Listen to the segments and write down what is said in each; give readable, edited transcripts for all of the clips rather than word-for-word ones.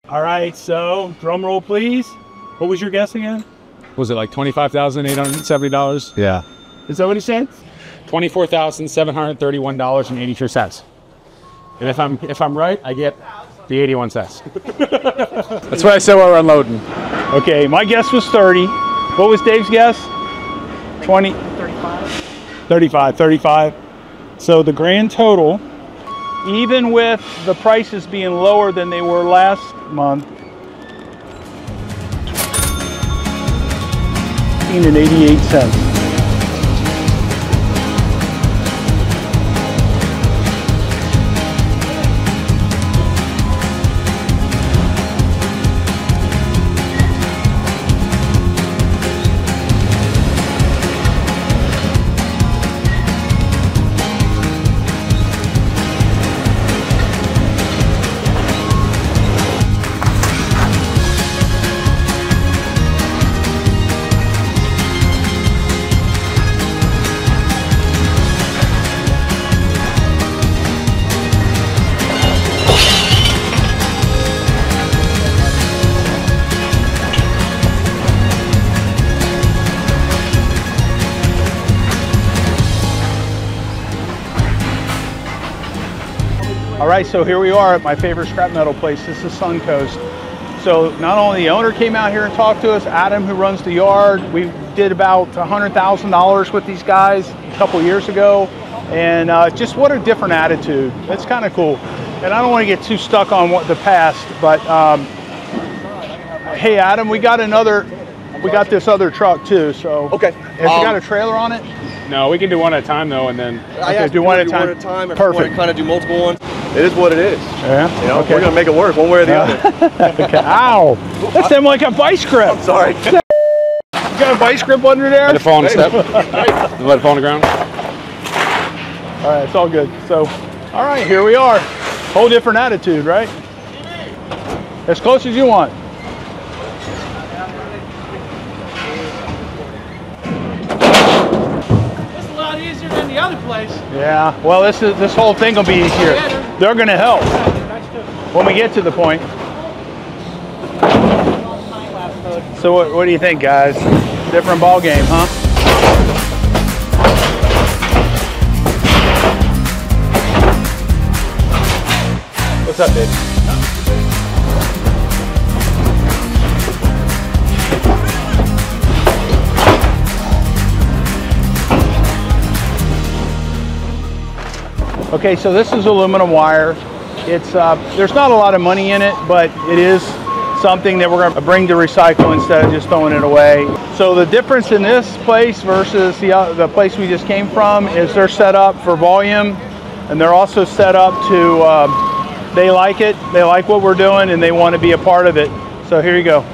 All right, so drum roll, please. What was your guess again? Was it like $25,870? Yeah. Is that what he said? $24,731.83. And if I'm right, I get the 81 cents. That's what I said while we're unloading. Okay, my guess was 30. What was Dave's guess? 20? 35. 35. So the grand total, even with the prices being lower than they were last month, $15.88. All right, so here we are at my favorite scrap metal place. This is Suncoast. So not only the owner came out here and talked to us, Adam, who runs the yard, we did about $100,000 with these guys a couple years ago. And just what a different attitude. It's kind of cool. And I don't want to get too stuck on what the past, but hey, Adam, we got this other truck too, so. Okay. Has it got a trailer on it? No, we can do one at a time though, and then. Okay, do one at a time. Perfect. Kind of do multiple ones. It is what it is. Yeah. You know, okay. We're gonna make it work one way or the other. Okay. Ow! That's them like a vice grip. I'm sorry. You got a vice grip under there? Let it fall on the step. Let it fall on the ground. All right, it's all good. So, all right, here we are. Whole different attitude, right? As close as you want. The other place. Yeah, well, this whole thing will be easier. They're going to help when we get to the point. So what do you think, guys? Different ball game, huh? What's up, dude? Okay, so this is aluminum wire. It's there's not a lot of money in it, but it is something that we're going to bring to recycle instead of just throwing it away. So the difference in this place versus the place we just came from is they're set up for volume, and they're also set up to, they like it, they like what we're doing, and they want to be a part of it. So here you go.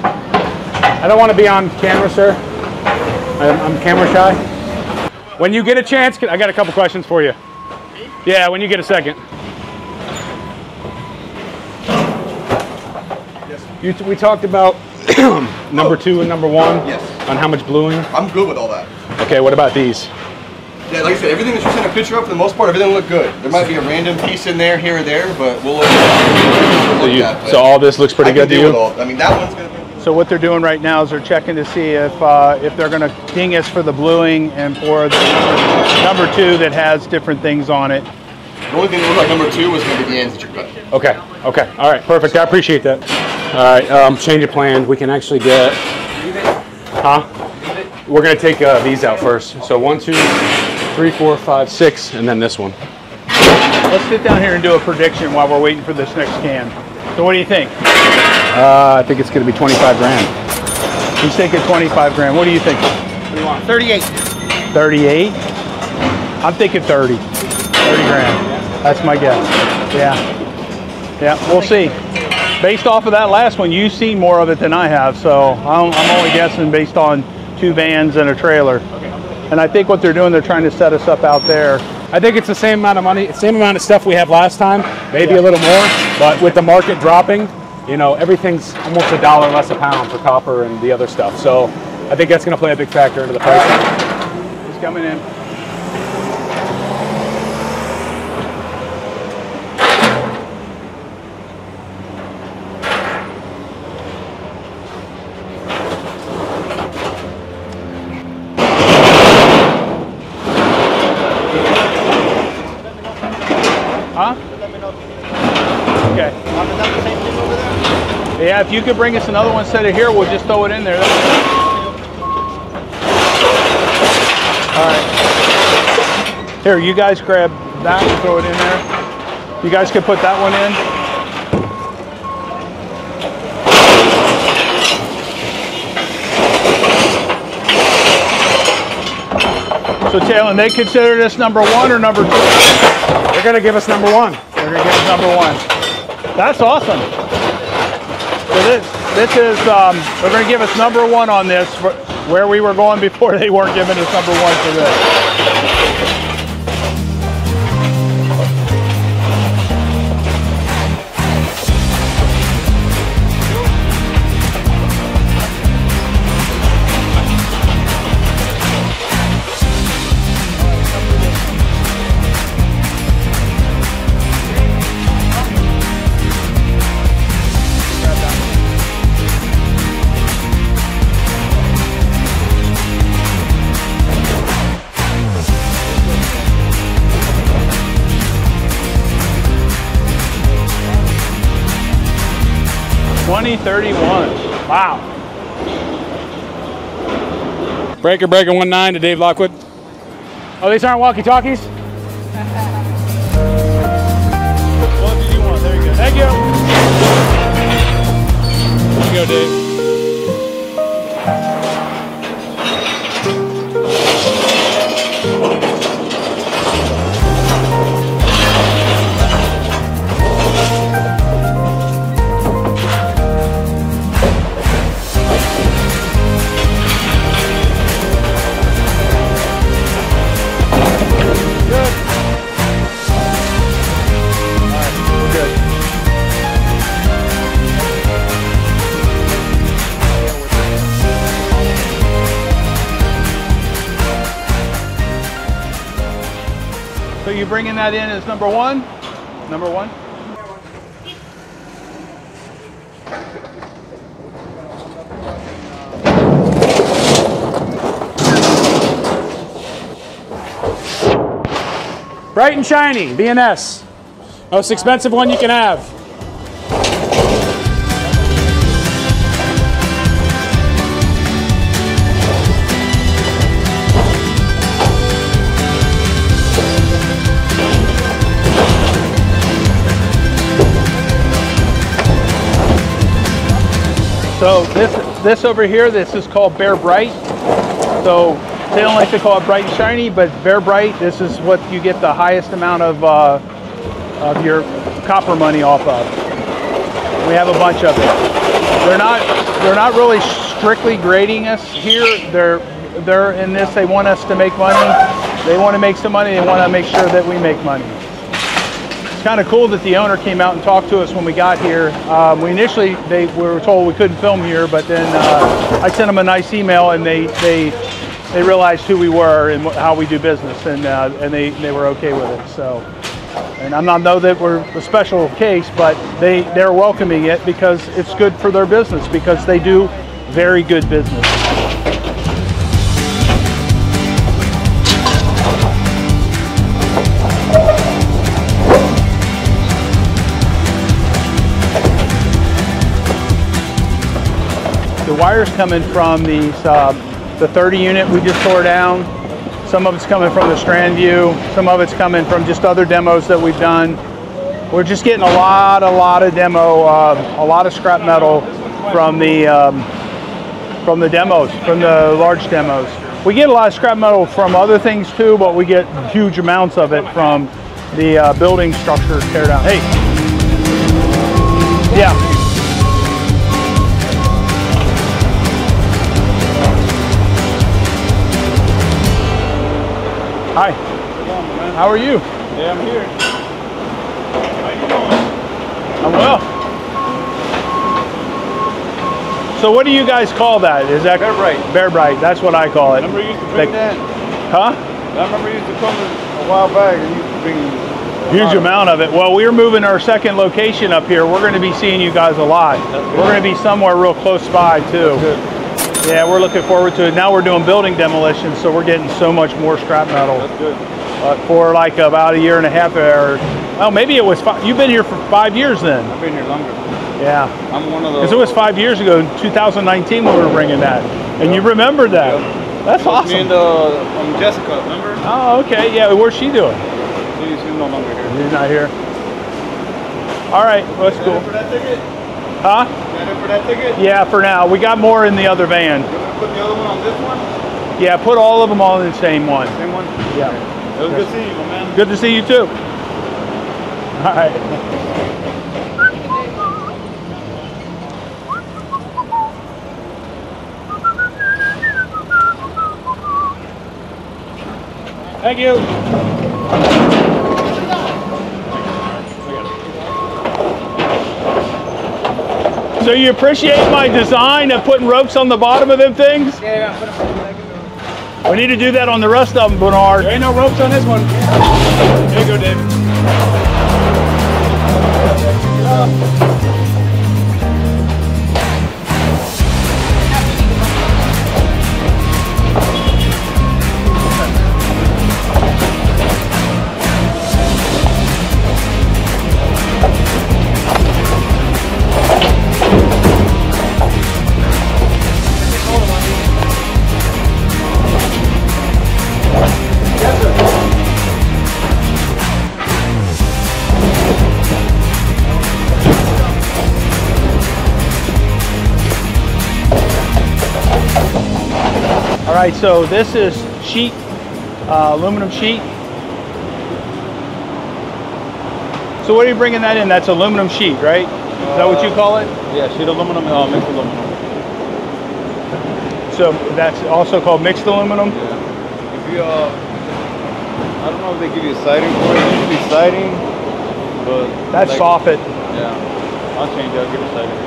I don't want to be on camera, sir. I'm camera shy. When you get a chance, I got a couple questions for you. Yeah, when you get a second. We talked about number 2 and number 1. Yes. On how much bluing. I'm good with all that. Okay, what about these? Yeah, like I said, everything that you sent a picture of, for the most part, everything looked good. There might be a random piece in there, here or there, but we'll look at it. So all this looks pretty good to you? I mean, that one's going to be... So what they're doing right now is they're checking to see if they're going to ding us for the bluing and for the number 2 that has different things on it. The only thing that looked like number 2 was going to be the ends that you cut. Okay, okay, all right, perfect. I appreciate that. All right, change of plan. We can actually get, We're going to take these out first. So 1, 2, 3, 4, 5, 6, and then this one. Let's sit down here and do a prediction while we're waiting for this next can. So what do you think? I think it's going to be 25 grand. He's thinking 25 grand. What do you think? What do you want? 38. 38? I'm thinking 30. 30 grand. That's my guess. Yeah. Yeah, we'll see. Based off of that last one, you've seen more of it than I have, so I'm only guessing based on 2 vans and a trailer. And I think what they're doing, they're trying to set us up out there. I think it's the same amount of money, same amount of stuff we had last time, maybe a little more, but with the market dropping, you know, everything's almost $1 less a pound for copper and the other stuff. So I think that's going to play a big factor into the price. He's coming in. Yeah, if you could bring us another one set of here, we'll just throw it in there. All right. Here, you guys grab that and throw it in there. You guys can put that one in. So Talon, they consider this number 1 or number 2? They're gonna give us number 1. They're gonna give us number 1. That's awesome. So this is, they're gonna give us number 1 on this, where we were going before they weren't giving us number 1 for this. 2031. Wow. Breaker 19 to Dave Lockwood. Oh, these aren't walkie-talkies? What did you want? There you go. Thank you. There you go, Dave. So you bringing that in as number 1? Number 1? Bright and shiny, B&S. Most expensive one you can have. So this over here, this is called Bare Bright. So they don't like to call it bright and shiny, but Bare Bright, this is what you get the highest amount of your copper money off of. We have a bunch of it. They're not really strictly grading us here. They're in this. They want us to make money. They want to make some money. They want to make sure that we make money. It's kind of cool that the owner came out and talked to us when we got here. We initially we were told we couldn't film here, but then I sent them a nice email, and they realized who we were and how we do business, and they were okay with it. So, and I'm not know that we're a special case, but they're welcoming it because it's good for their business, because they do very good business. The wire's coming from these, the 30 unit we just tore down. Some of it's coming from the Strand View. Some of it's coming from just other demos that we've done. We're just getting a lot of demo, a lot of scrap metal from the demos, from the large demos. We get a lot of scrap metal from other things too, but we get huge amounts of it from the building structure tear down. Hey, yeah. Hi. How are you? Yeah, I'm here. How you doing? I'm well. So what do you guys call that? Is that Bare Bright? Bare Bright. That's what I call it. Remember you used to bring that? Huh? I remember you used to come a while back and you used to bring Huge amount of it. Well, we're moving our second location up here. We're going to be seeing you guys a lot. We're going to be somewhere real close by too. Yeah, we're looking forward to it. Now we're doing building demolition, so we're getting so much more scrap metal. That's good. For like about a year and a half, or well, maybe it was 5. You've been here for 5 years then. I've been here longer. Yeah. I'm one of those. Because it was 5 years ago, in 2019, when we were bringing that, and you remember that. That's awesome. Me and Jessica, remember? Oh, okay. Yeah. Where's she doing? She's no longer here. She's not here. All right. Well, that's cool. For that ticket? Huh? Got it for that ticket? Yeah. For now, we got more in the other van. You want to put the other one on this one? Yeah. Put all of them all in the same one. Same one? Yeah. It was good seeing you, my man. Good to see you too. All right. Thank you. So you appreciate my design of putting ropes on the bottom of them things? Yeah. We need to do that on the rest of them, Bernard. There ain't no ropes on this one. There you go, Dave. All right, so this is sheet, aluminum sheet. So what are you bringing that in? That's aluminum sheet, right? Is that what you call it? Yeah, sheet aluminum, mixed aluminum. So that's also called mixed aluminum? Yeah. If you, I don't know if they give you siding for it. Usually siding, but That's like, soffit. Yeah, I'll change it. I'll give it siding.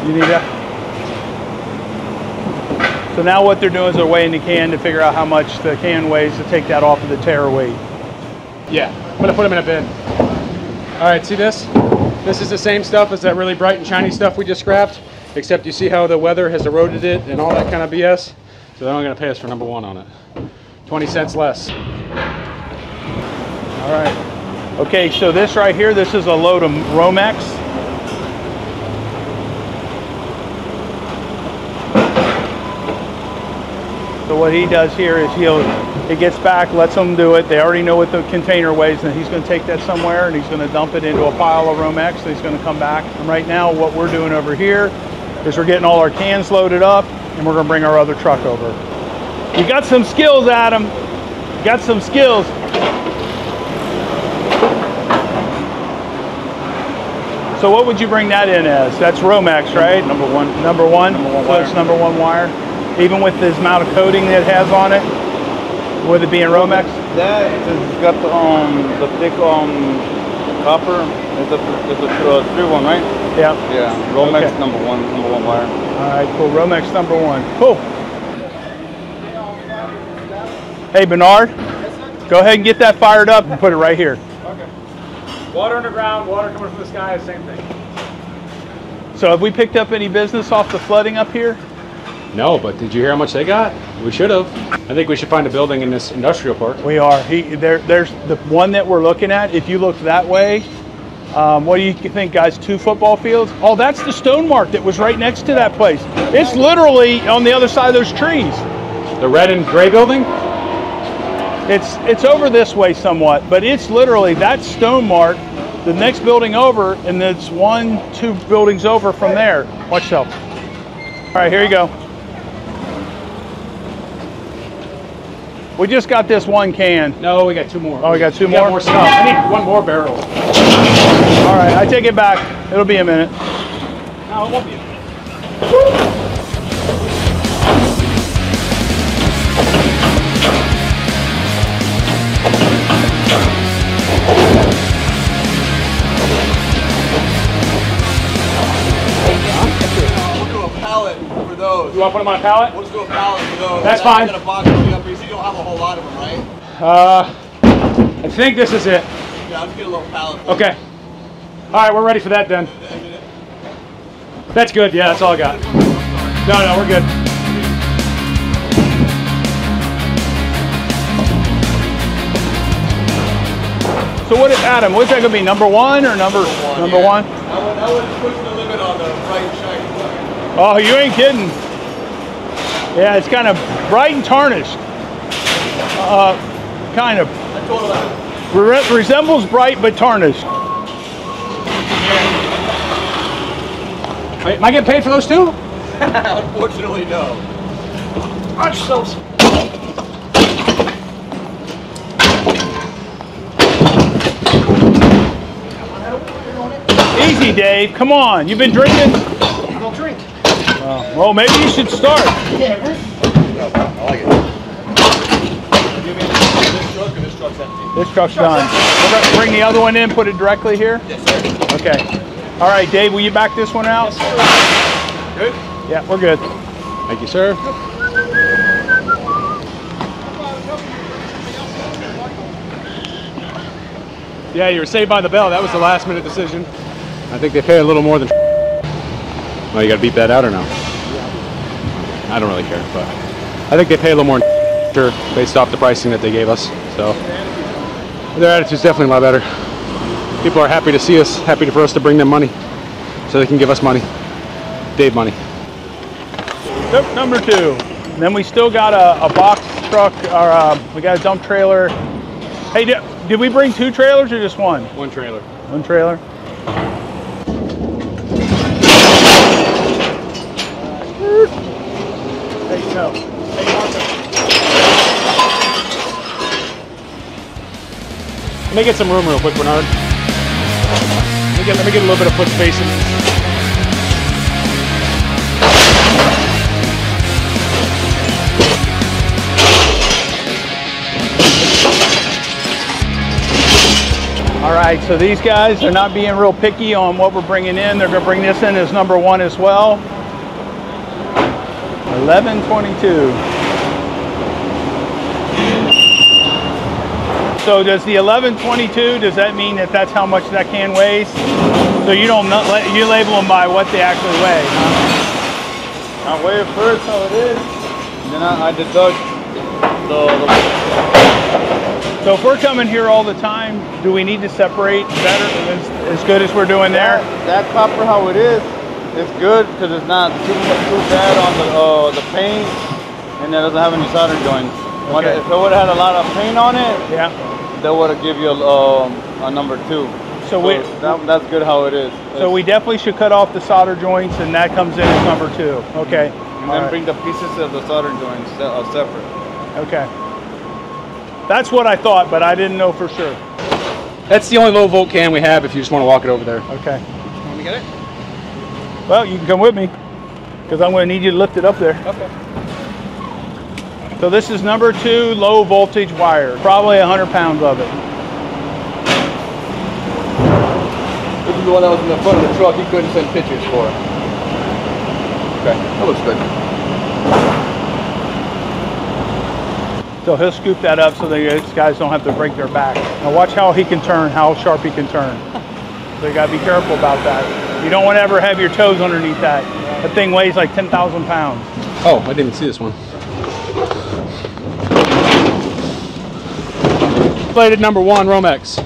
You need that? So now what they're doing is they're weighing the can to figure out how much the can weighs to take that off of the tear weight. Yeah, I'm gonna put them in a bin. All right, see this? This is the same stuff as that really bright and shiny stuff we just scrapped, except you see how the weather has eroded it and all that kind of BS. So they're only gonna pay us for number 1 on it. 20 cents less. All right. Okay, so this right here, this is a load of Romex. So what he does here is he gets back, lets them do it. They already know what the container weighs, and he's going to take that somewhere and he's going to dump it into a pile of Romex, and he's going to come back. And right now what we're doing over here is we're getting all our cans loaded up, and we're going to bring our other truck over. You got some skills, Adam. You got some skills. So what would you bring that in as? That's Romex, right? Number 1. Number 1? Number 1 So wire. it's number 1 wire. Even with this amount of coating that it has on it, with it being Romex? That it's got the thick copper. It's a 3-1, right? Yeah. Yeah. Romex Okay. number 1 wire. All right, cool. Romex number 1. Cool. Hey, Bernard, go ahead and get that fired up and put it right here. Okay. Water underground, water coming from the sky, same thing. So have we picked up any business off the flooding up here? No, but did you hear how much they got? We should have. I think we should find a building in this industrial park. We are. There's the one that we're looking at. If you look that way, what do you think, guys? 2 football fields? Oh, that's the stone mark that was right next to that place. It's literally on the other side of those trees. The red and gray building? It's over this way somewhat, but it's literally that stone mark, the next building over, and it's 1, 2 buildings over from there. Watch yourself. All right, here you go. We just got this 1 can. No, we got 2 more. Oh, we got 2 We more? got more stuff. I need 1 more barrel. All right, I take it back. It'll be a minute. No, it won't be. We'll do a pallet for those. You want to put them on a pallet? We'll just do a pallet for those. That's And fine. then a box coming up here. So you don't have a whole lot of them, right? I think this is it. Yeah, I'll just get a little pallet. For Okay. All right, we're ready for that then. That's good. Yeah, that's all I got. No, we're good. So what is Adam? What's that gonna be? Number one or number one? I would push the limit on the bright shiny wire. Oh, you ain't kidding. Yeah, it's kind of bright and tarnished. Kind of. I told him Resembles bright but tarnished. Wait, am I getting paid for those too? unfortunately, no. Watch yourselves. Easy, Dave. Come on. You've been drinking? I don't drink. Well, maybe you should start. Yeah, right? I like it. Give me this truck or this truck's empty? This truck's done. We're going to bring the other one in, put it directly here? Yes, sir. Okay. All right, Dave, will you back this one out? Yes, sir. Good? Yeah, we're good. Thank you, sir. Yeah, you were saved by the bell. That was the last minute decision. I think they pay a little more than. Well, you got to beep that out or no? I don't really care, but I think they pay a little more based off the pricing that they gave us. So their attitude's definitely a lot better. People are happy to see us, happy for us to bring them money so they can give us money. Dave money. Yep, number two. And then we still got a box truck, or we got a dump trailer. Hey, did we bring two trailers or just one? One trailer. One trailer. There you go. Hey, Martha. Let me get some room real quick, Bernard. Let me get a little bit of foot space in. All right, so these guys are not being real picky on what we're bringing in. They're going to bring this in as number one as well. 1122. So does the 1122, does that mean that that's how much that can weighs? So you don't you label them by what they actually weigh, huh? I weigh it first how it is, and then I deduct So if we're coming here all the time, do we need to separate better, as good as we're doing there? That copper how it is, it's good because it's not too bad on the paint, and it doesn't have any solder joints. Okay. If it would have had a lot of paint on it, Yeah. that would have give you a number two. So that's good how it is. So we definitely should cut off the solder joints, and that comes in as number two. Okay. and then bring the pieces of the solder joints separate. Okay. That's what I thought, but I didn't know for sure. That's the only low volt can we have if you just want to walk it over there. Okay. Want me to get it? Well, you can come with me, because I'm going to need you to lift it up there. Okay. So this is number two low voltage wire, probably 100 pounds of it. This is the one that was in the front of the truck. He couldn't send pictures for it. Okay, that looks good. So he'll scoop that up so these guys don't have to break their back. Now watch how he can turn, how sharp he can turn. So you gotta be careful about that. You don't want to ever have your toes underneath that. That thing weighs like 10,000 pounds. Oh, I didn't see this one. Plated number one, Romex.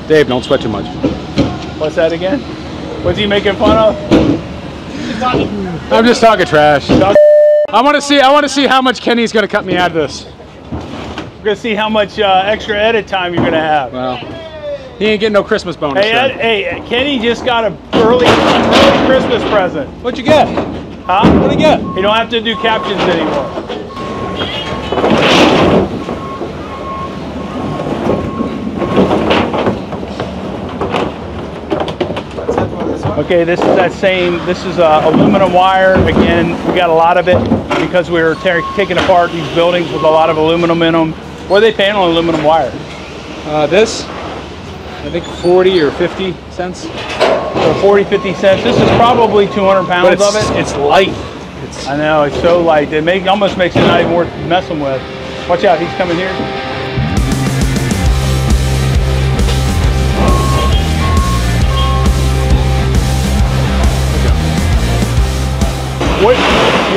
Dave, don't sweat too much. What's that again? What's he making fun of? I'm just talking trash. I want to see how much Kenny's going to cut me out of this. We're gonna see how much extra edit time you're gonna have. Well, he ain't getting no Christmas bonus. Hey, Kenny just got an early Christmas present. What'd you get? Huh? What'd he get? You don't have to do captions anymore. Okay, this is aluminum wire. Again, we got a lot of it because we were taking apart these buildings with a lot of aluminum in them. What are they paying on aluminum wire? This, I think 40 or 50 cents. So 40, 50 cents. This is probably 200 pounds of it. It's light. It's, I know, it's so light. It almost makes it not even worth messing with. Watch out, he's coming here.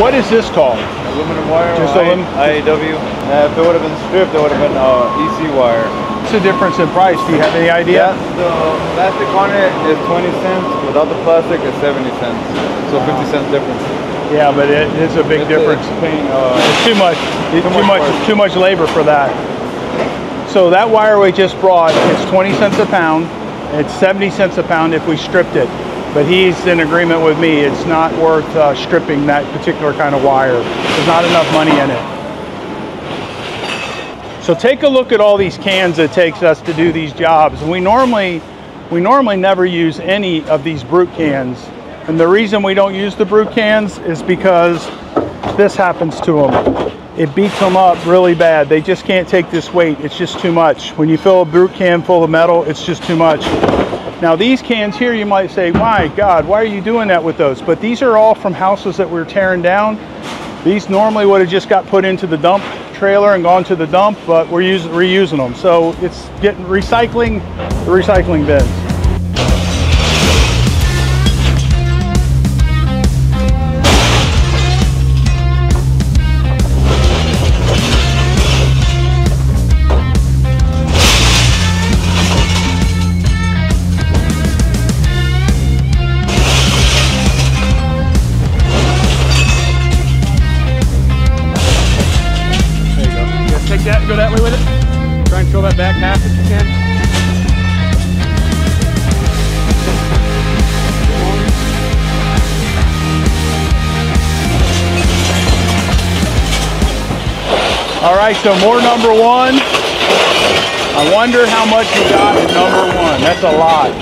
What is this called? Aluminum wire. Just IAW. If it would have been stripped, it would have been EC wire. What's the difference in price? Do you have any idea? The plastic on it is 20 cents. Without the plastic, it's 70 cents. So 50 cents difference. Yeah, but it's a big difference. It's too much. Too much labor for that. So that wire we just brought, it's 20 cents a pound. It's 70 cents a pound if we stripped it. But he's in agreement with me. It's not worth stripping that particular kind of wire. There's not enough money in it. So take a look at all these cans it takes us to do these jobs. We normally never use any of these brute cans. And the reason we don't use the brute cans is because this happens to them. It beats them up really bad. They just can't take this weight. It's just too much. When you fill a brute can full of metal, it's just too much. Now these cans here, you might say, my God, why are you doing that with those? But these are all from houses that we're tearing down. These normally would have just got put into the dump trailer and gone to the dump, but we're reusing them. So it's getting the recycling bins. Go that way with it. Try and fill that back half if you can. All right, so more number one. I wonder how much you got in number one. That's a lot.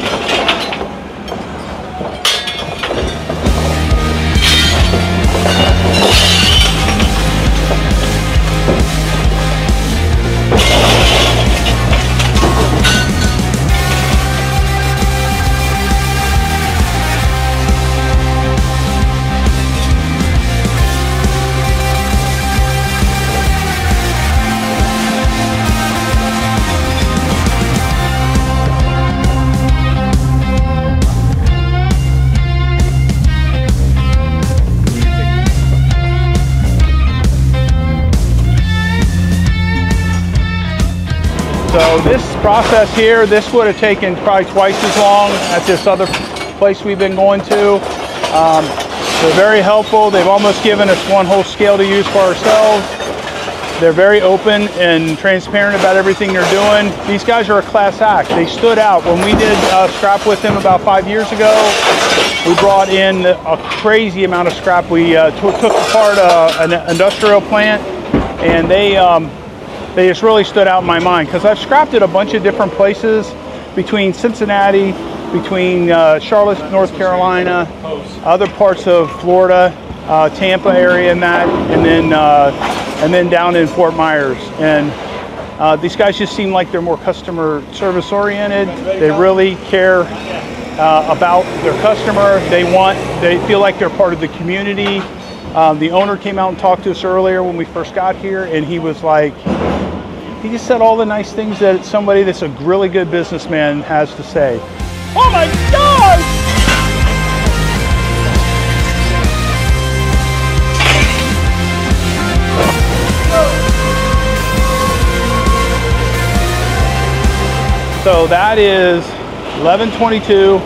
So this process here, this would have taken probably twice as long at this other place we've been going to. They're very helpful. They've almost given us one whole scale to use for ourselves. They're very open and transparent about everything they're doing. These guys are a class act. They stood out. When we did scrap with them about 5 years ago, we brought in a crazy amount of scrap. We took apart an industrial plant, and they just really stood out in my mind because I've scrapped at a bunch of different places between Cincinnati, between Charlotte, North Carolina, other parts of Florida, Tampa area and that, and then down in Fort Myers. And these guys just seem like they're more customer service oriented. They really care about their customer. They feel like they're part of the community. The owner came out and talked to us earlier when we first got here, and he was like, he just said all the nice things that somebody that's a really good businessman has to say. Oh my God! So that is 1122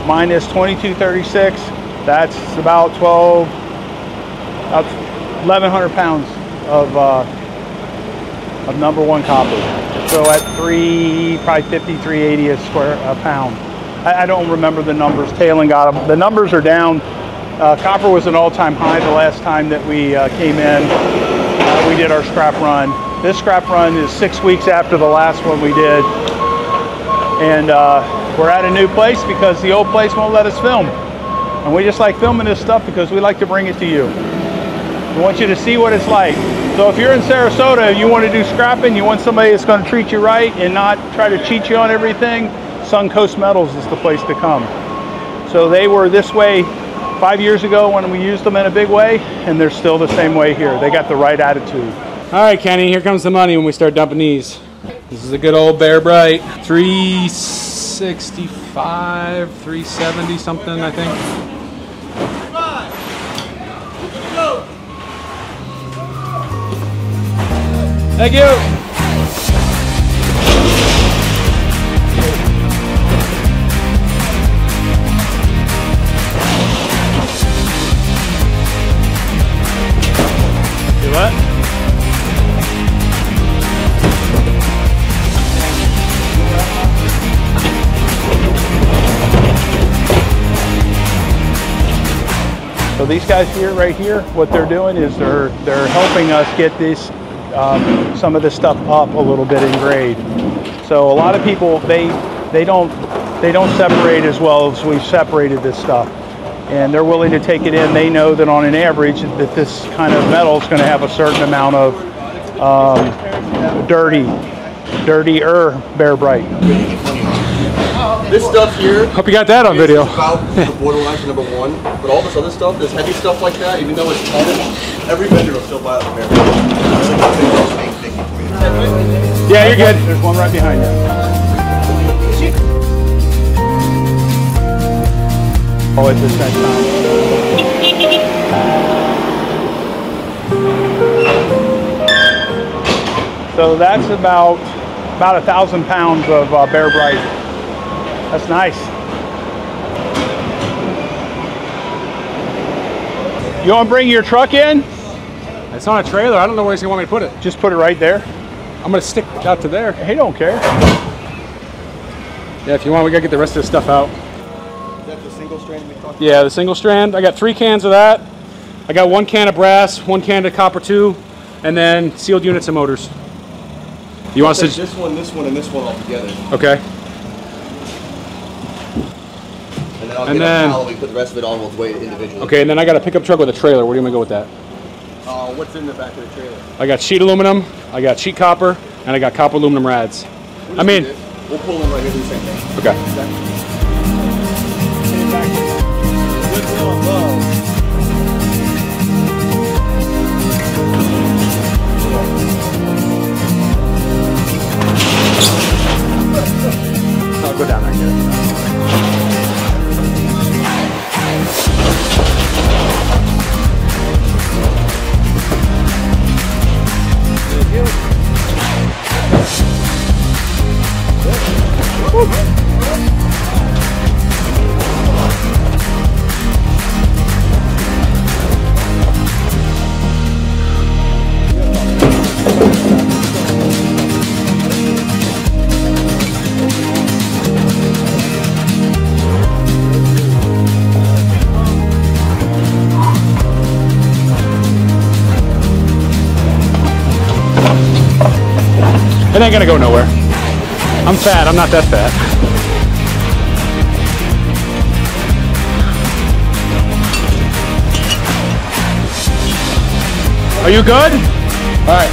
minus 2236. That's about 1,100 pounds of number one copper. So at probably 50, 380 a pound. I don't remember the numbers. Tailing got them. The numbers are down. Copper was an all-time high the last time that we came in. We did our scrap run. This scrap run is 6 weeks after the last one we did. And we're at a new place because the old place won't let us film. And we just like filming this stuff because we like to bring it to you. We want you to see what it's like. So if you're in Sarasota and you want to do scrapping, you want somebody that's going to treat you right and not try to cheat you on everything, Suncoast Metals is the place to come. So they were this way 5 years ago when we used them in a big way, and they're still the same way here. They got the right attitude. All right, Kenny, here comes the money when we start dumping these. This is a good old Bear Bright. 365, 370 something, I think. Thank you. Do what? So these guys here, right here, what they're doing is they're helping us get this some of this stuff up a little bit in grade. So a lot of people they don't separate as well as we've separated this stuff, and they're willing to take it in. They know that on an average that this kind of metal is going to have a certain amount of dirtier Bear Bright. This stuff here. Hope you got that on video. Is about the borderline for number one, but all this other stuff, this heavy stuff like that, even though it's polished, every vendor will still buy it from Bear Bright. Yeah, you're good. There's one right behind you. Oh, it's this next time. So that's about 1,000 pounds of Bear Bright. That's nice. You want to bring your truck in? It's on a trailer. I don't know where he's going to want me to put it. Just put it right there. I'm going to stick it out to there. He don't care. Yeah, if you want, we got to get the rest of the stuff out. Is that the single strand we talked about? Yeah, the single strand. I got 3 cans of that. I got 1 can of brass, 1 can of copper 2, and then sealed units and motors. You want to this one, and this one all together. Okay. And then I'll get a pallet, we put the rest of it on, we'll weigh it individually. Okay, and then I got a pickup truck with a trailer. Where do you want to go with that? What's in the back of the trailer? I got sheet aluminum, I got sheet copper, and I got copper aluminum rads. We'll pull in right here, do the same thing. Okay. I'll go down there and get it. It ain't gonna go nowhere. I'm fat, I'm not that fat. Are you good? All right.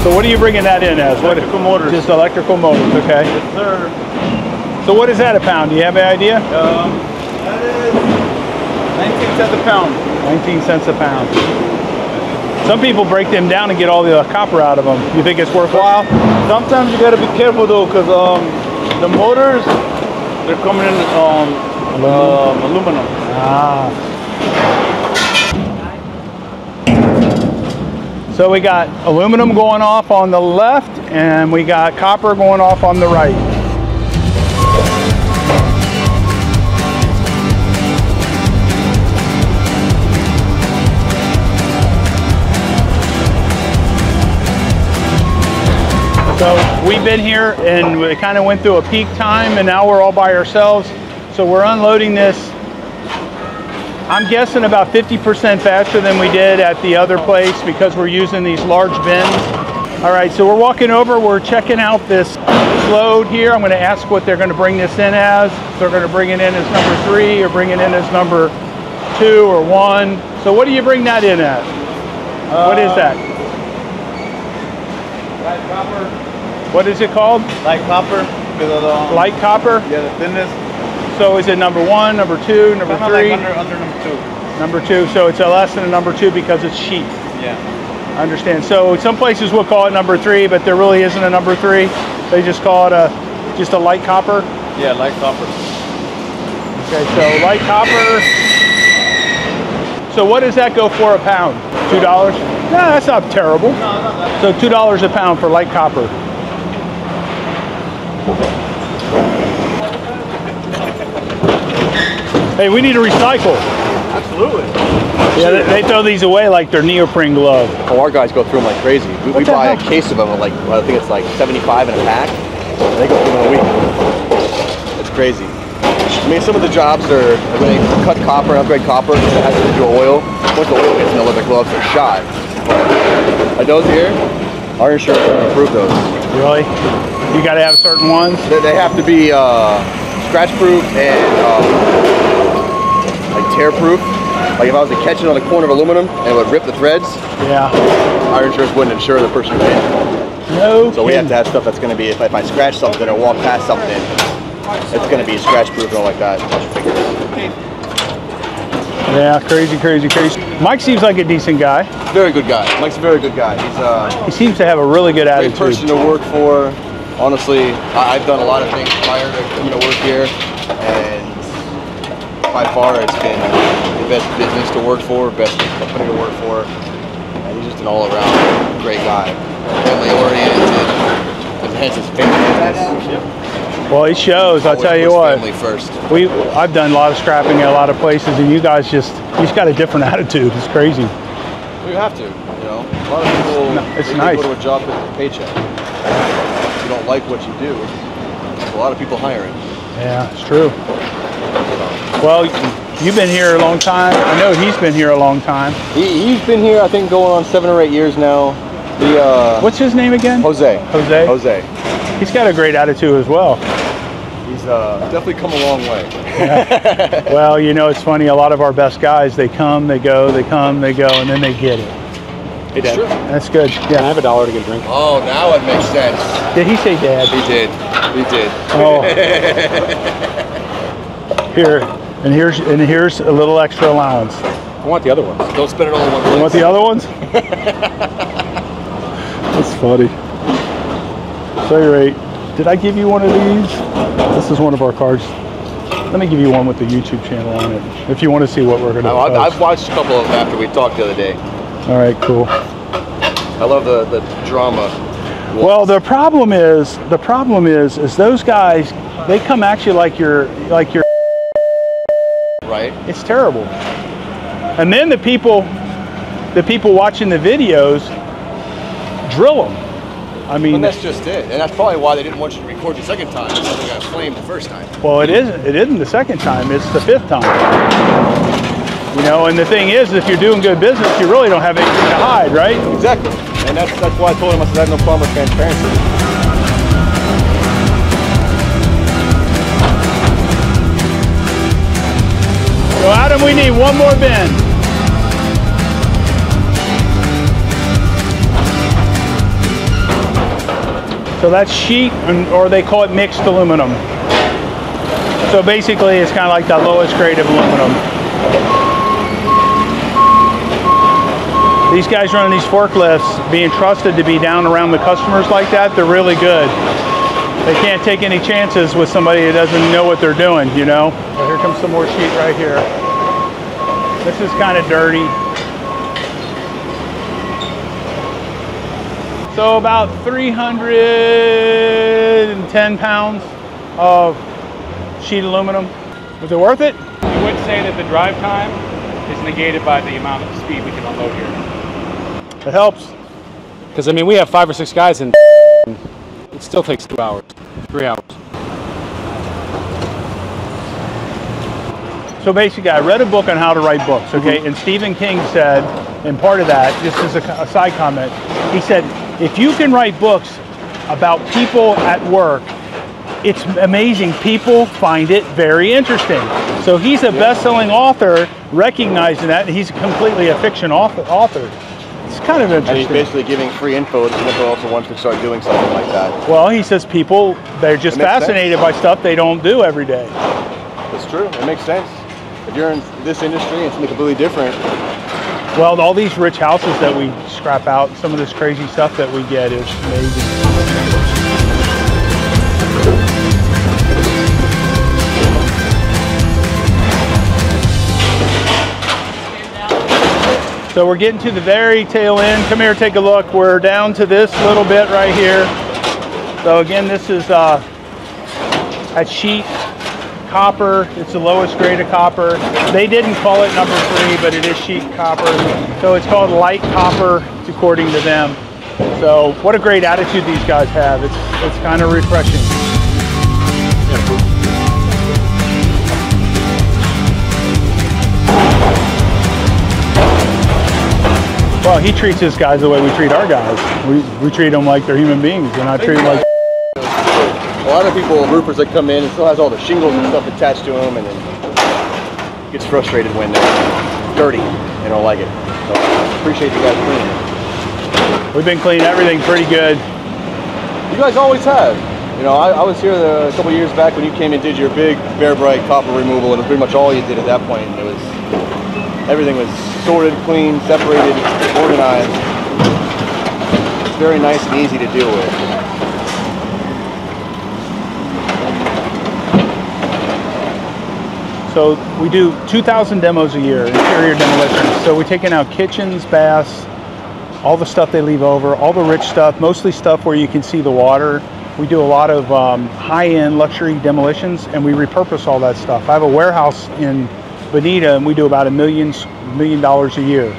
So what are you bringing that in as? Electrical motors. Just electrical motors, okay. Yes, sir. So what is that a pound? Do you have any idea? That is 19 cents a pound. 19 cents a pound. Some people break them down and get all the copper out of them. You think it's worthwhile? Sometimes you gotta be careful though, because the motors, they're coming in aluminum. Ah. So we got aluminum going off on the left, and we got copper going off on the right. So we've been here and we kind of went through a peak time, and now we're all by ourselves. So we're unloading this, I'm guessing about 50% faster than we did at the other place because we're using these large bins. All right, so we're walking over, we're checking out this load here. I'm gonna ask what they're gonna bring this in as. If they're gonna bring it in as number 3 or bring it in as number 2 or 1. So what do you bring that in at? What is that? Light copper. What is it called? Light copper. Light copper? Yeah, the thinness. So is it number 1, number 2, number 3? Like under number 2. Number 2, so it's a less than a number 2 because it's sheet. Yeah. I understand. So some places will call it number 3, but there really isn't a number 3. They just call it just a light copper. Yeah, light copper. Okay, so light copper. So what does that go for a pound? $2? No, that's not terrible. No, not that. So $2 a pound for light copper. Hey, we need to recycle. Absolutely. Yeah, they throw these away like they're neoprene glove. Oh, our guys go through them like crazy. We buy a case of them at like, I think it's like 75 in a pack. And they go through them in a week. It's crazy. I mean, some of the jobs are, when they cut copper and upgrade copper, it has to do oil. Once the oil gets in the gloves, they're shot. But those here, our insurance will improve those. Really? You got to have certain ones? They have to be scratch proof and like tear proof. Like if I was to catch it on a corner of aluminum and it would rip the threads, Yeah. our insurance wouldn't insure the person who made it. No. So we have to have stuff that's going to be, if I scratch something or walk past something, it's going to be scratch proof and all like that. Yeah, crazy, crazy, crazy. Mike seems like a decent guy. Very good guy. Mike's a very good guy. He's He seems to have a really good great attitude. person to work for. Honestly, I've done a lot of things prior to coming to work here, and by far it's been the best business to work for, best company to work for, and he's just an all-around great guy. Family oriented, and hence his family. Well, it shows. I'll tell you what. Family first. I've done a lot of scrapping at a lot of places, and you guys you just got a different attitude. It's crazy. We have to, you know. A lot of people It's they nice. go to a job for a paycheck. If you don't like what you do, there's a lot of people hiring. Yeah, it's true. Well, you've been here a long time. I know he's been here a long time. He's been here, I think, going on 7 or 8 years now. What's his name again? Jose. Jose? Jose. He's got a great attitude as well. He's definitely come a long way. Yeah. Well, you know, it's funny. A lot of our best guys, they come, they go, they come, they go, and then they get it. Hey, Dad. Sure. That's good. Can I Yeah. have $1 to get a drink? Oh, now it makes sense. Did he say dad? He did. He did. Oh. Here, and here's a little extra allowance. I want the other ones. Don't spend it all in one You place. want the other ones? That's funny. So you're right. Did I give you one of these? This is one of our cards. Let me give you one with the YouTube channel on it, if you want to see what we're going to post. I've watched a couple of them after we talked the other day. All right, cool. I love the drama. Well, the problem is those guys, they come at you like you're Right? it's terrible. And then the people watching the videos drill them. I mean, And that's just it. And that's probably why they didn't want you to record the second time. Because they got flamed the first time. well, it isn't the second time, it's the 5th time. You know, and the thing is, if you're doing good business, you really don't have anything to hide, right? Exactly. And that's why I told him I said I have no problem with transparency. So Adam, we need one more bin. So that's sheet, or they call it mixed aluminum. So basically, it's kind of like the lowest grade of aluminum. These guys running these forklifts, being trusted to be down around the customers like that, they're really good. They can't take any chances with somebody who doesn't know what they're doing, you know? So here comes some more sheet right here. This is kind of dirty. So about 310 pounds of sheet aluminum. Was it worth it? I would say that the drive time is negated by the amount of speed we can unload here. It helps. Because, I mean, we have 5 or 6 guys and it still takes 2 hours, 3 hours. So basically, I read a book on how to write books, okay? And Stephen King said, and part of that, just as a side comment, he said, if you can write books about people at work it's amazing. People find it very interesting. So he's a best-selling author, recognizing that, and he's completely a fiction author. It's kind of interesting. And he's basically giving free info to someone who also wants to start doing something like that. Well, he says people, they're just fascinated by stuff they don't do every day. That's true. It makes sense. If you're in this industry and something completely different. Well, all these rich houses that we scrap out, some of this crazy stuff that we get is amazing. So we're getting to the very tail end. Come here, take a look. We're down to this little bit right here. So again, this is at sheet copper. It's the lowest grade of copper. They didn't call it number 3, but it is sheet copper. So it's called light copper, according to them. So what a great attitude these guys have. It's kind of refreshing. Well, he treats his guys the way we treat our guys. We treat them like they're human beings. We're not treating them like... A lot of people, roofers that come in, and still has all the shingles and stuff attached to them, and then gets frustrated when they're dirty. They don't like it. So I appreciate you guys cleaning. We've been cleaning everything pretty good. You guys always have. You know, I was here a couple years back when you came and did your big Bear Bright copper removal, and it was pretty much all you did at that point. It was everything was sorted, clean, separated, organized. It's very nice and easy to deal with. So we do 2,000 demos a year, interior demolition. So we're taking out kitchens, baths, all the stuff they leave over, all the rich stuff, mostly stuff where you can see the water. We do a lot of high-end luxury demolitions, and we repurpose all that stuff. I have a warehouse in Bonita, and we do about $1 million a year.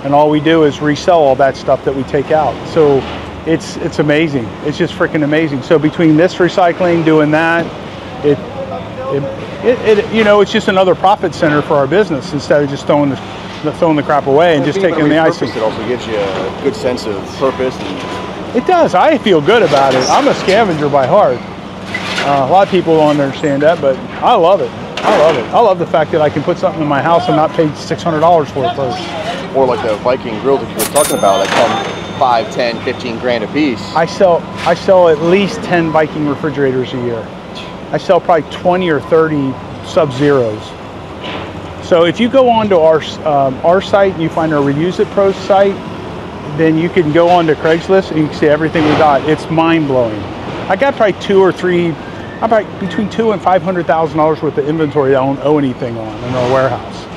And all we do is resell all that stuff that we take out. So it's amazing. It's just freaking amazing. So between this recycling, doing that, you know, it's just another profit center for our business instead of just throwing the crap away and just taking the ice. It also gives you a good sense of purpose. It does. I feel good about it. I'm a scavenger by heart. A lot of people don't understand that, but I love it. I love it. I love the fact that I can put something in my house and not pay $600 for it first. Or like the Viking grills that you were talking about, that come 5, 10, 15 grand a piece. I sell at least 10 Viking refrigerators a year. I sell probably 20 or 30 Sub-Zeros. So if you go onto our site and you find our Reuse It Pro site, then you can go onto Craigslist and you can see everything we got. It's mind-blowing. I got probably between $200,000 and $500,000 worth of inventory I don't owe anything on in our warehouse.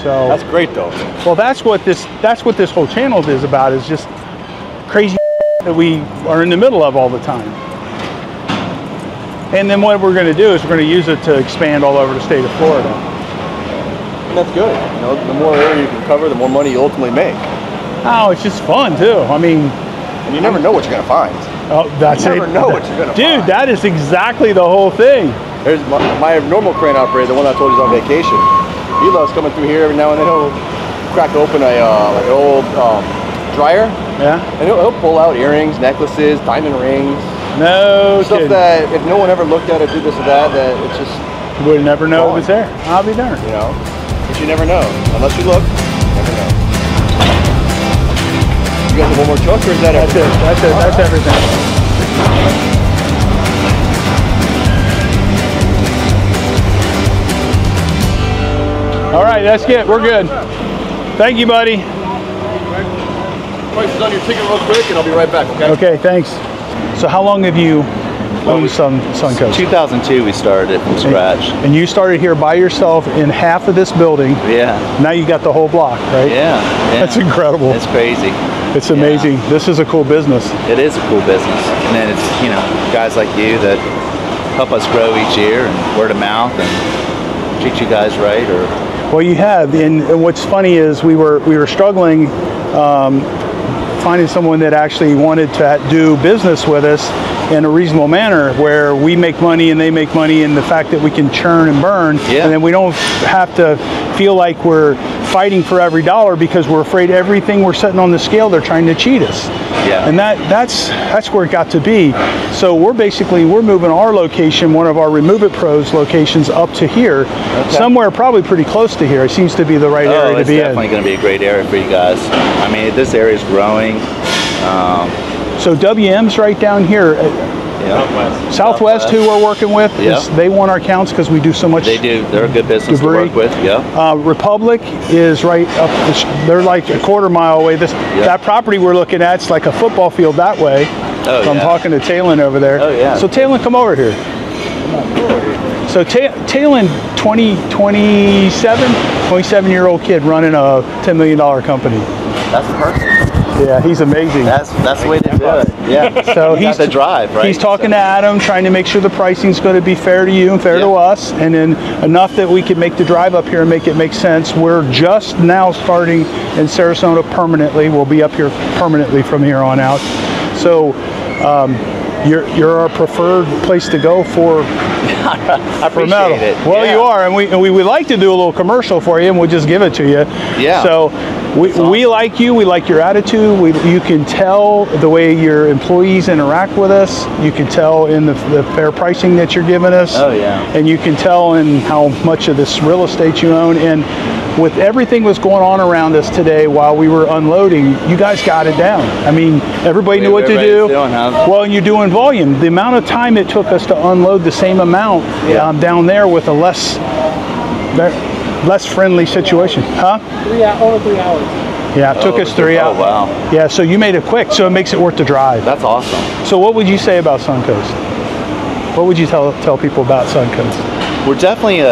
So that's great though. Well, that's what this whole channel is about, is just crazy that we are in the middle of all the time. And then what we're going to do is we're going to use it to expand all over the state of Florida. And that's good. You know, the more area you can cover, the more money you ultimately make. Oh, it's just fun too. I mean, and you never know what you're going to find. Oh, that's it. You never know what you're going to find. Dude, that is exactly the whole thing. There's my normal crane operator, the one I told you is on vacation. He loves coming through here every now and then. He'll crack open like an old dryer. Yeah. And he'll pull out earrings, necklaces, diamond rings. No stuff kidding. That if no one ever looked at it, did this or that it's just... You would never know it was there. I'll be darned. You know? But you never know. Unless you look, you never know. You got one more truck, or is that everything? That's it. That's everything. All right, that's it. We're good. Thank you, buddy. Prices on your ticket real quick, and I'll be right back, okay? Okay, thanks. So how long have you owned Suncoast? 2002 we started it from scratch. And you started here by yourself in half of this building. Yeah. Now you got the whole block, right? Yeah. That's incredible. It's crazy. It's amazing. Yeah. This is a cool business. It is a cool business. And then it's, you know, guys like you that help us grow each year, and word of mouth, and treat you guys right. Or well, you have. And what's funny is we were struggling finding someone that actually wanted to do business with us, in a reasonable manner where we make money and they make money, and the fact that we can churn and burn, and then we don't have to feel like we're fighting for every dollar because we're afraid everything we're setting on the scale they're trying to cheat us. And that's where it got to be. So we're moving our location, one of our Remove It Pros locations, up to here, somewhere probably pretty close to here. It seems to be the right area to be in. It's definitely going to be a great area for you guys. I mean, this area is growing. So WM's right down here. Southwest, who we're working with, they want our counts because we do so much. They do. They're a good business debris. to work with. Republic is right up. They're like a quarter-mile away. That property we're looking at, it's like a football field that way. I'm talking to Talon over there. So Talon, come over here. So Talon, 27-year-old kid running a $10 million company. That's perfect. Yeah, he's amazing. That's the way to do it. Yeah. So he's the drive, right? He's talking to Adam, trying to make sure the pricing's going to be fair to you and fair to us, and then enough that we can make the drive up here and make it make sense. We're just now starting in Sarasota permanently. We'll be up here permanently from here on out. So you're our preferred place to go for I appreciate metal. it. Well, you are, and we would like to do a little commercial for you, and we'll just give it to you. Yeah. So we like you. We like your attitude. You can tell the way your employees interact with us. You can tell in the fair pricing that you're giving us. And you can tell in how much of this real estate you own. And with everything that's going on around us today while we were unloading, you guys got it down. I mean, everybody knew what to do. Well, and you're doing volume. The amount of time it took us to unload the same amount down there with a less friendly situation. Over 3 hours. Yeah, it took us 3 hours. Oh, wow. Yeah, so you made it quick, so it makes it worth the drive. That's awesome. So what would you say about Suncoast? What would you tell people about Suncoast? We're definitely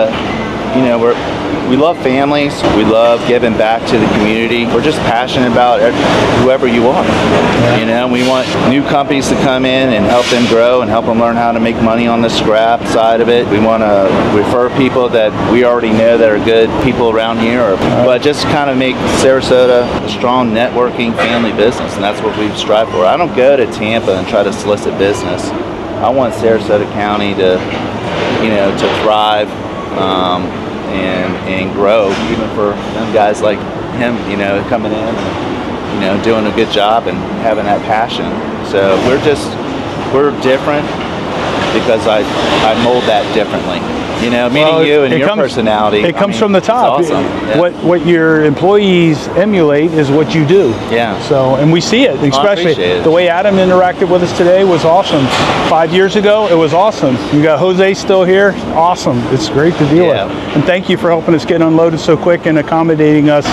we love families. We love giving back to the community. We're just passionate about whoever you are. You know, we want new companies to come in and help them grow and help them learn how to make money on the scrap side of it. We want to refer people that we already know that are good people around here, but just kind of make Sarasota a strong networking family business, and that's what we strive for. I don't go to Tampa and try to solicit business. I want Sarasota County to thrive. And grow, even for them guys like him, coming in and, doing a good job and having that passion. So we're different because I mold that differently. Meeting you and your personality. It comes from the top. It's awesome. Yeah. What your employees emulate is what you do. Yeah. So, and we see it, especially the way Adam interacted with us today was awesome. 5 years ago, it was awesome. You got Jose still here. Awesome. It's great to deal with. And thank you for helping us get unloaded so quick and accommodating us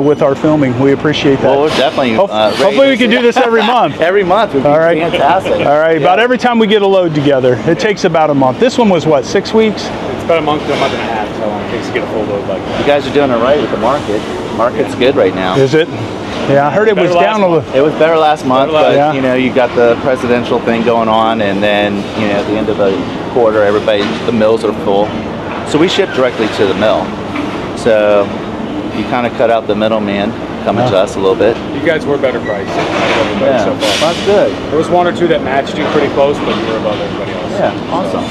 with our filming. We appreciate that. Well, we're definitely hopefully we can do this every month. Every month would be fantastic. All right. About every time we get a load together, it takes about a month. This one was what, 6 weeks? It's about a month to a month and a half, so it takes to get a full load like that. You guys are doing it right with the market. The market's good right now. Is it? Yeah, I heard it was down a little. It was better last month, but you got the presidential thing going on, and then at the end of the quarter, the mills are full. So we ship directly to the mill. So you kind of cut out the middleman coming to us a little bit. You guys were better priced. So far. That's good. There was one or two that matched you pretty close, but you were above everybody else. Yeah, awesome.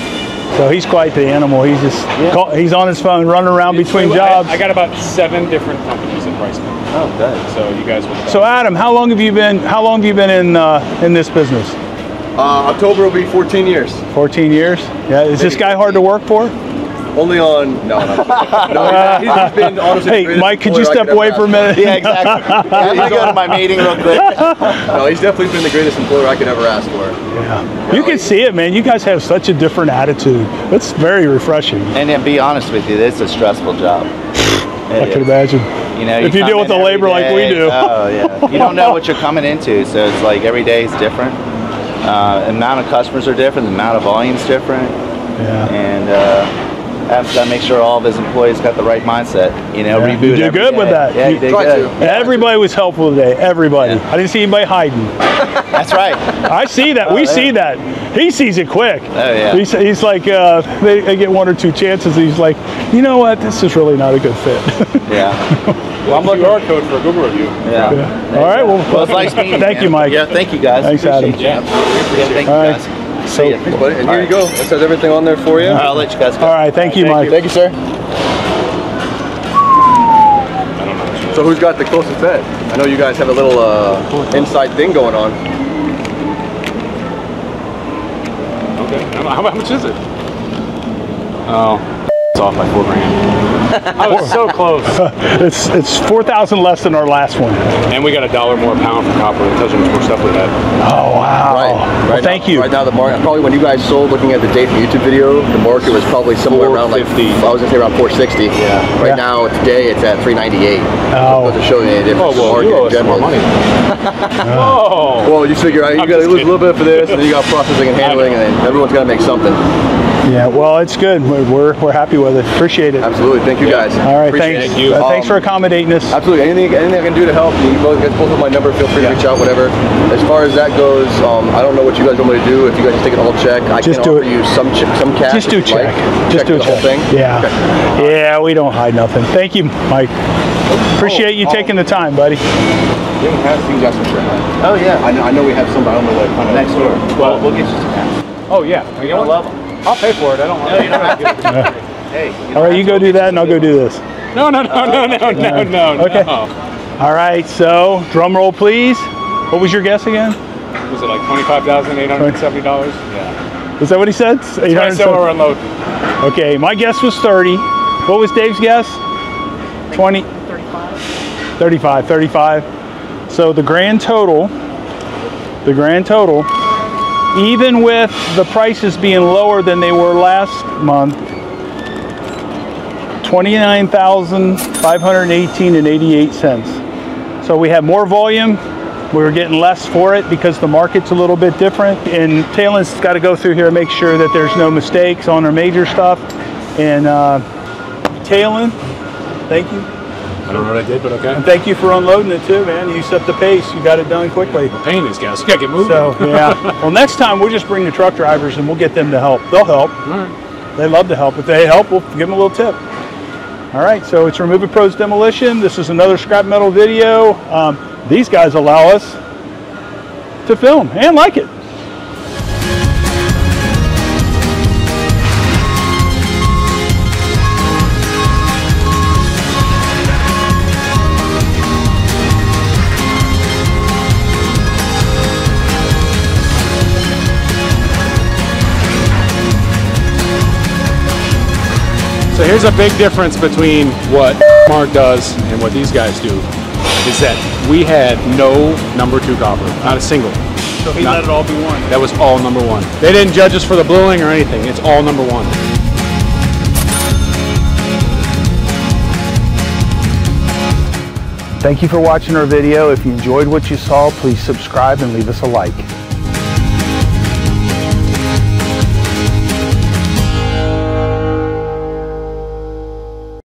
So he's quite the animal. He's just he's on his phone, running around between jobs. I got about 7 different companies in pricing. Oh, good. So you guys would. So Adam, how long have you been in this business? October will be 14 years. 14 years? Yeah. Is this guy hard to work for? Only on he's been honestly. Hey, Mike, could you step away for a minute? Yeah, exactly. Can I go to my meeting real quick? No, he's definitely been the greatest employer I could ever ask for. Yeah. You can see it, man. You guys have such a different attitude. It's very refreshing. And to be honest with you, it's a stressful job. I can imagine. If you deal with the labor like we do. Oh, yeah. You don't know what you're coming into, so it's like every day is different. The amount of customers are different, the amount of volume is different. Yeah. And Adam's got to make sure all of his employees got the right mindset. Reboot. You did good with that. Yeah, you did good. Everybody was helpful today. Everybody. Yeah. I didn't see anybody hiding. That's right. I see that. We see that. He sees it quick. Oh, yeah. He's like, they get 1 or 2 chances. He's like, you know what? This is really not a good fit. Yeah. Well, I'm looking QR code for a Google review. Yeah. All right. Well, it's nice meeting you. Thank you, Mike. Yeah, thank you, guys. Thanks, Adam. Yeah. Thank you, guys. So, Yeah, thanks, buddy. And here you go. It says everything on there for you. I'll let you guys go. all right, thank you, Mike. Thank you, sir. So who's got the closest bed? I know you guys have a little inside thing going on. Okay. How much is it? Oh, it's off by $4,000. I was so close. It's 4,000 less than our last one. And we got $1 more a pound for copper. It tells you how much more stuff we had. Oh wow! Right. Well, thank you. Right now, the market, probably when you guys sold, looking at the date from YouTube video, the market was probably somewhere around like, I was gonna say around 460. Yeah. Right now, today, it's at 398. Oh. Doesn't show you any difference. Oh, well, you owe us more money. Oh. Well, you figure you got to lose a little bit for this, and then you got processing and handling, and then everyone's got to make something. Yeah, well, it's good. We're happy with it. Appreciate it. Absolutely. Thank you guys. All right, Appreciate thanks. it. Thanks for accommodating us. Absolutely. Anything I can do to help, you guys both have my number. Feel free to reach out, whatever. As far as that goes, I don't know what you guys want me to do. If you guys just take a whole check, I can offer you some cash. Just do a check. Just do a check. Thing. Yeah. Okay. Yeah, we don't hide nothing. Thank you, Mike. Appreciate you taking the time, buddy. You don't have things else for sure. Oh yeah. I know we have some, but I don't know what kind of next door. Well, we'll get you some cash. Oh, yeah. You don't love them. I'll pay for it. I don't want it. Hey. All right, you go do that, and I'll go do this. No. Okay. All right, so drum roll, please. What was your guess again? Was it like $25,870? Yeah. Is that what he said? That's what I said we're unloading. Okay, my guess was 30. What was Dave's guess? 20? 35. So the grand total, even with the prices being lower than they were last month, $29,518.88. So we have more volume. We were getting less for it because the market's a little bit different. And Talen's got to go through here and make sure that there's no mistakes on our major stuff. And Talen, thank you. I don't know what I did, but okay. And thank you for unloading it too, man. You set the pace. You got it done quickly. Paying these guys. You got to get moving. So, yeah. Well, next time we'll just bring the truck drivers and we'll get them to help. They'll help. All right. They love to help. If they help, we'll give them a little tip. All right, so it's Remove It Pro's Demolition. This is another scrap metal video. These guys allow us to film and like it. So here's a big difference between what Mark does and what these guys do, is that we had no number 2 copper, not a single. So he let it all be one. That was all number 1. They didn't judge us for the bluing or anything. It's all number 1. Thank you for watching our video. If you enjoyed what you saw, please subscribe and leave us a like.